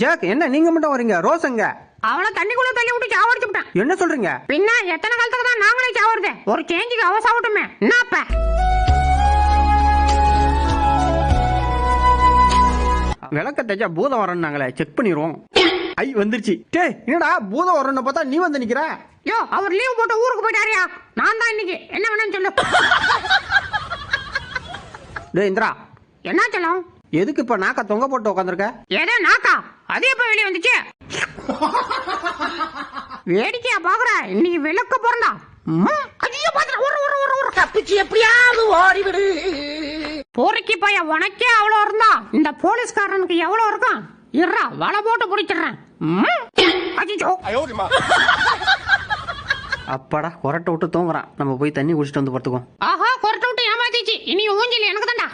Jack, என்ன நீங்க மட்டும் வரீங்க? ரோஸ் எங்க? அவளை தண்ணிக்குள்ள தள்ளி விட்டு சாவடிச்சு விட்டான். என்ன சொல்றீங்க? பின்ன எத்தனை காலத்துக்கு தான் நாங்களே சாவறது? ஒரு சேஞ்சுக்கு அவ சாவட்டுமே. என்னப்ப விளக்க தேய்ச்சா பூதம் வரணும்னாங்களே, செக் பண்ணிடுவோம். ஐ வந்துருச்சு. டே, என்னடா பூதம் வரணும்னு பார்த்தா நீ வந்து நிக்கிற? யோ, அவர் லீவ் போட்டு ஊருக்கு போயிட்டாரியா? நான் தான் இன்னைக்கு. என்ன வேணும்னு சொல்லு. டே இந்திரா, என்ன சொல்லும்? எதுக்கு இப்ப நாக்க தொங்க போட்டு உட்காந்துருக்க? ஏதோ நாக்கா? அது எப்ப வெளியே வந்துச்சு? வேடிக்கையா பாக்குற? இன்னைக்கு விளக்க போறா. தப்பிச்சு எப்படியாவது ஓடிவிடு. போறக்கி பைய உனக்கே அவ்வளவு இருந்தா இந்த போலீஸ்காரனுக்கு எவ்வளவு இருக்கும்? இருறா, வலை போட்டு பிடிச்சிடுறேன். அப்பாடா, கொரட்டை விட்டு தூங்குறான். நம்ம போய் தண்ணி குடிச்சிட்டு வந்து படுத்துக்கோம். ஆஹா, கொரட்டை விட்டு ஏமாத்திச்சு. இனி ஊஞ்சல் எனக்கு தான்டா.